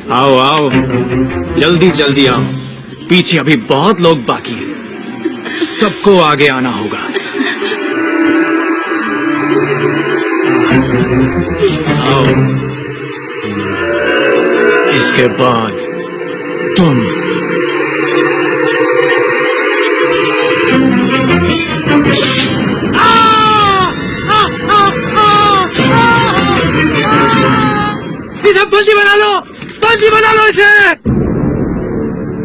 आओ आओ, जल्दी जल्दी आओ, पीछे अभी बहुत लोग बाकी हैं, सबको आगे आना होगा। आओ, इसके बाद तुम। इसे बंदी बना लो, बंदी बना लो इसे।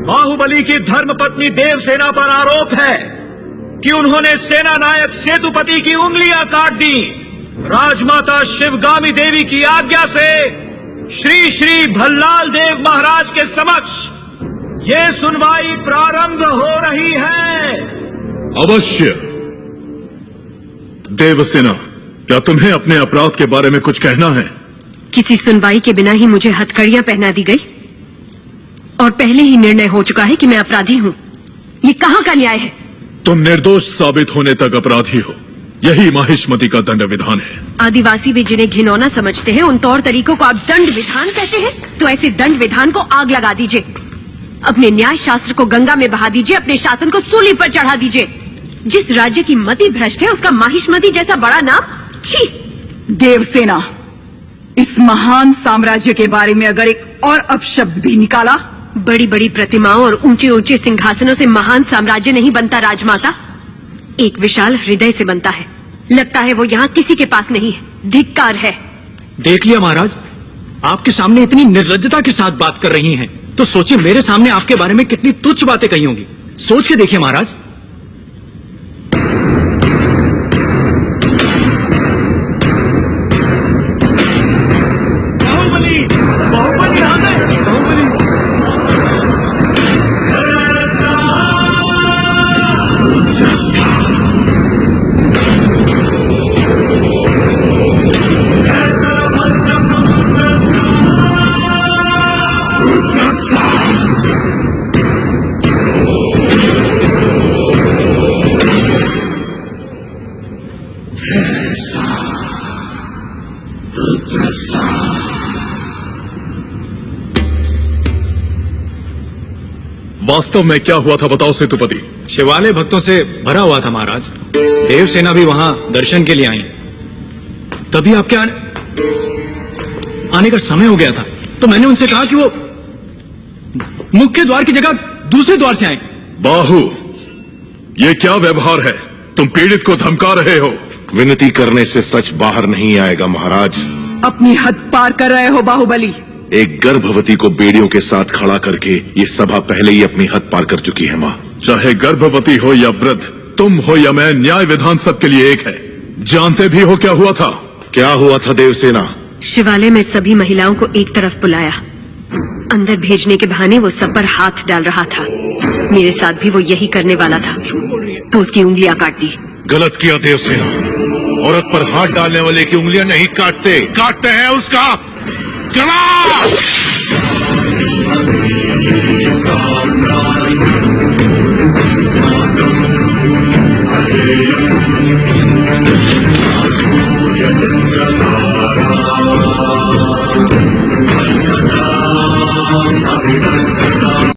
बाहुबली की धर्मपत्नी देवसेना पर आरोप है कि उन्होंने सेना नायक सेतुपति की उंगलियां काट दी। राजमाता शिवगामी देवी की आज्ञा से श्री श्री भल्लाल देव महाराज के समक्ष ये सुनवाई प्रारंभ हो रही है। अवश्य। देवसेना, क्या तुम्हें अपने अपराध के बारे में कुछ कहना है? किसी सुनवाई के बिना ही मुझे हथकड़ियां पहना दी गई और पहले ही निर्णय हो चुका है कि मैं अपराधी हूं। ये कहां का न्याय है? तुम निर्दोष साबित होने तक अपराधी हो, यही माहिष्मति का दंड विधान है। आदिवासी भी जिन्हें घिनौना समझते हैं, उन तौर तरीकों को आप दंड विधान कहते हैं? तो ऐसे दंड विधान को आग लगा दीजिए, अपने न्याय शास्त्र को गंगा में बहा दीजिए, अपने शासन को सूली पर चढ़ा दीजिए। जिस राज्य की मति भ्रष्ट है, उसका माहिष्मति जैसा बड़ा नाम, छी। देवसेना, इस महान साम्राज्य के बारे में अगर एक और अपशब्द भी निकाला। बड़ी बड़ी प्रतिमाओं और ऊंचे ऊंचे सिंहासनों से महान साम्राज्य नहीं बनता राजमाता, एक विशाल हृदय से बनता है। लगता है वो यहाँ किसी के पास नहीं है। धिक्कार है। देख लिया महाराज, आपके सामने इतनी निर्लज्जता के साथ बात कर रही हैं, तो सोचिए मेरे सामने आपके बारे में कितनी तुच्छ बातें कही होंगी। सोच के देखिए महाराज। बाहुबली, बाहुबली यहाँ है, बाहुबली। वास्तव में क्या हुआ था बताओ सेतुपति। शिवालय भक्तों से भरा हुआ था महाराज। देवसेना भी वहां दर्शन के लिए आई। तभी आपके आने का समय हो गया था, तो मैंने उनसे कहा कि वो मुख्य द्वार की जगह दूसरे द्वार से आए। बाहु, ये क्या व्यवहार है? तुम पीड़ित को धमका रहे हो। विनती करने से सच बाहर नहीं आएगा महाराज। अपनी हद पार कर रहे हो बाहुबली। एक गर्भवती को बेड़ियों के साथ खड़ा करके ये सभा पहले ही अपनी हद पार कर चुकी है माँ। चाहे गर्भवती हो या वृद्ध, तुम हो या मैं, न्याय विधान सबके लिए एक है। जानते भी हो क्या हुआ था? क्या हुआ था देवसेना? शिवालय में सभी महिलाओं को एक तरफ बुलाया, अंदर भेजने के बहाने वो सब पर हाथ डाल रहा था। मेरे साथ भी वो यही करने वाला था, तो उसकी उंगलियां काट दी। गलत किया देवसेना, औरत पर हाथ डालने वाले की उंगलियां नहीं काटते, काटते हैं उसका गला।